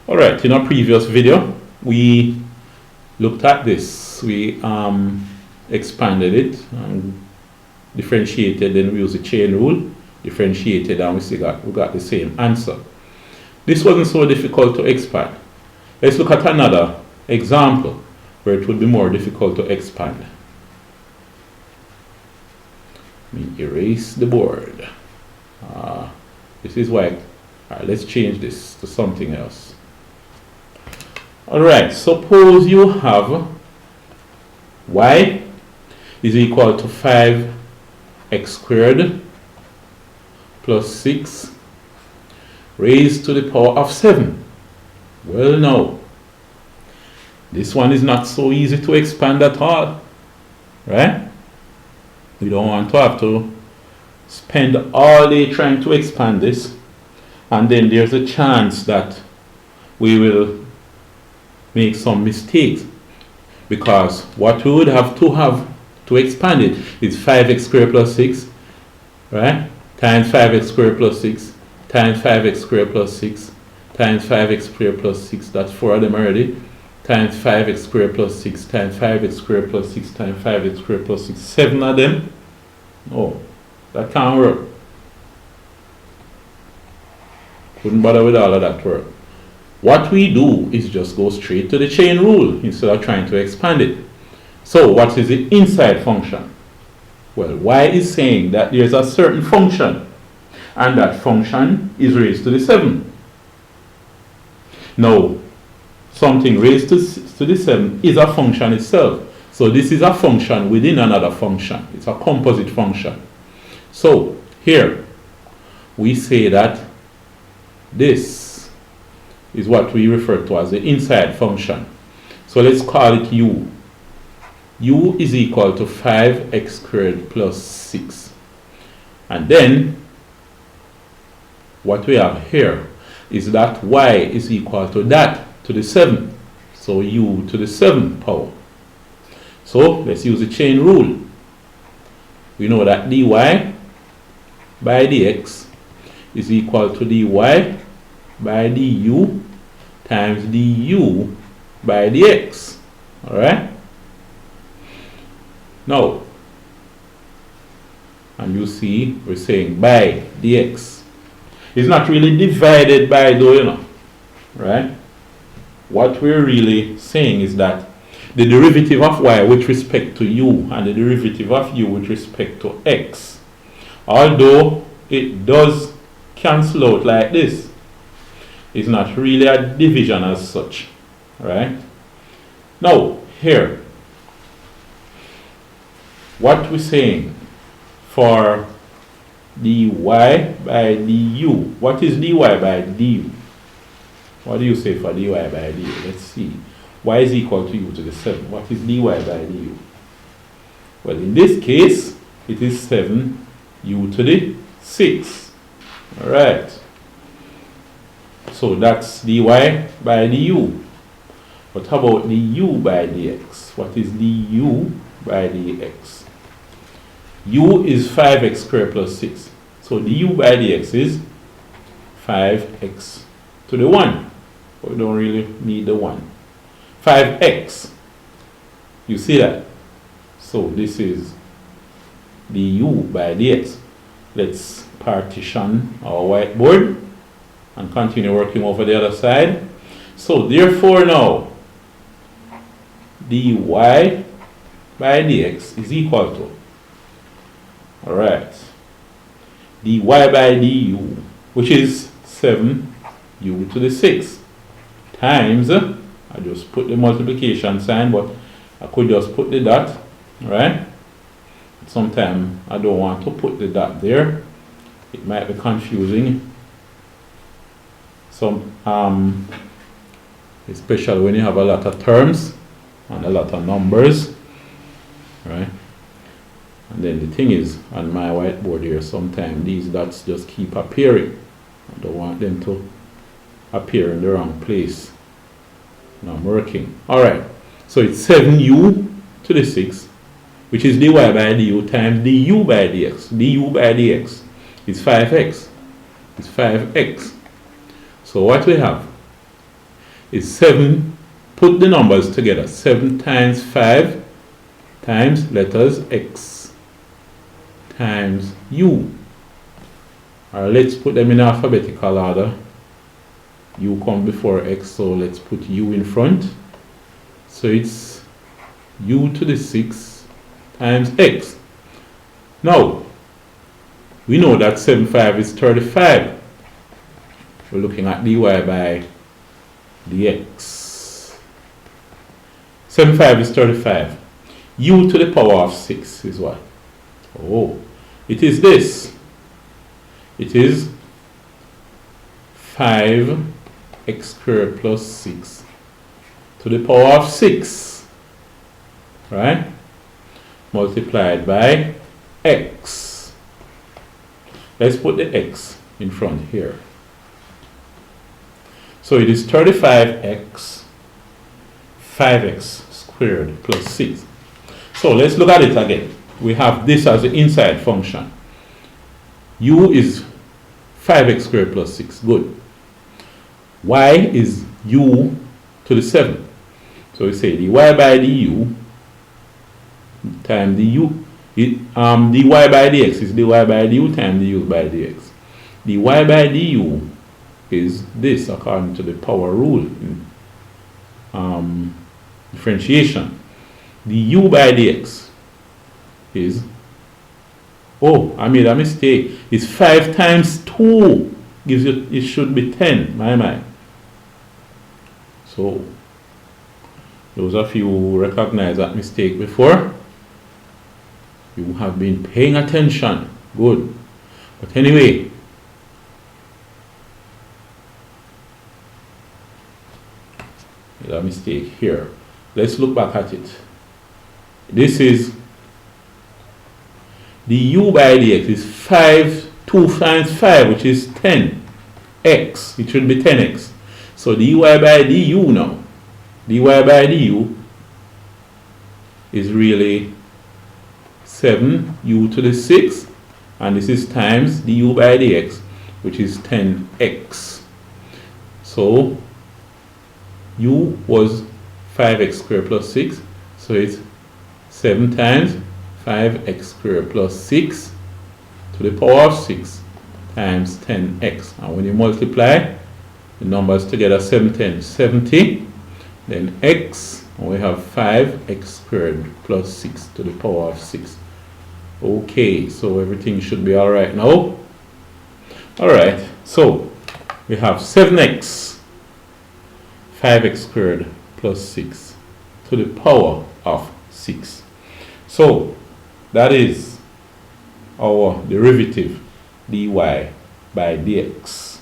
Alright, in our previous video, we looked at this. We expanded it and differentiated, then we used the chain rule, differentiated, and we got the same answer. This wasn't so difficult to expand. Let's look at another example where it would be more difficult to expand. Let me erase the board. This is why. Alright, let's change this to something else. Alright, suppose you have y is equal to 5x squared plus 6 raised to the power of 7. Well, now, this one is not so easy to expand at all, right? We don't want to have to spend all day trying to expand this, and then there's a chance that we will make some mistakes, because what we would have to expand it is 5x squared plus 6, right, times 5x squared plus 6 times 5x squared plus 6 times 5x squared plus 6, that's 4 of them already, times 5x squared plus 6 times 5x squared plus 6 times 5x squared plus 6, 7 of them. Oh, that can't work. Couldn't bother with all of that work. What we do is just go straight to the chain rule instead of trying to expand it. So what is the inside function? Well, y is saying that there's a certain function, and that function is raised to the 7. Now, something raised to the 7 is a function itself. So this is a function within another function. It's a composite function. So here we say that this is what we refer to as the inside function. So let's call it u. U is equal to 5x squared plus 6. And then what we have here is that y is equal to that to the 7. So u to the 7 power. So let's use the chain rule. We know that dy by dx is equal to dy by du times du by dx. Alright? Now, and you see we're saying by dx. It's not really divided by though, you know. Right? What we're really saying is that the derivative of y with respect to u and the derivative of u with respect to x, although it does cancel out like this, is not really a division as such, right? Now, here, what we're saying for dy by du, what is dy by du? What do you say for dy by du? Let's see. Y is equal to u to the 7. What is dy by du? Well, in this case, it is 7 u to the 6. Alright. So that's dy by du. But how about du by dx? What is du by dx? U is 5x squared plus 6. So du by dx is 5x to the 1. But we don't really need the 1. 5x. You see that? So this is du by dx. Let's partition our whiteboard and continue working over the other side. So therefore now, dy by dx is equal to, alright, dy by du, which is 7 u to the 6, times, I just put the multiplication sign, but I could just put the dot, right? Sometimes I don't want to put the dot there. It might be confusing. So, especially when you have a lot of terms and a lot of numbers, right? And then the thing is, on my whiteboard here, sometimes these dots just keep appearing. I don't want them to appear in the wrong place. Now I'm working. Alright, so it's 7u to the 6, which is dy by du times du by dx. Du by dx is 5x. It's 5x. So what we have is 7. Put the numbers together. 7 times 5 times letters x times u. Alright, let's put them in alphabetical order. U come before x, so let's put u in front. So it's u to the 6 times x. Now, we know that 7 5 is 35. We're looking at dy by dx. 7 5 is 35. U to the power of 6 is what? Oh, it is this. It is 5x squared plus 6 to the power of 6, right? Multiplied by x. Let's put the x in front here. So it is 35x, 5x squared plus 6. So let's look at it again. We have this as the inside function. U is 5x squared plus 6. Good. Y is u to the 7. So we say dy by du times du. Dy by dx is dy by du times du by dx. Dy by du is this according to the power rule in differentiation. Du by dx is, oh, I made a mistake. It's 5 times 2 gives you, it should be 10. My. So those of you who recognize that mistake before, you have been paying attention. Good. But anyway, there's a mistake here. Let's look back at it. This is the u by dx is 5, 2 times 5, which is 10x. It should be 10x. So dy by du now, dy by du is really 7u to the 6, and this is times du by dx, which is 10x. So u was 5x squared plus 6, so it's 7 times 5x squared plus 6 to the power of 6 times 10x. And when you multiply the numbers together, 7 10 70, then x, and we have 5x squared plus 6 to the power of 6. Okay, so everything should be all right now. All right, so we have 7x, 5x squared plus 6 to the power of 6. So that is our derivative dy by dx.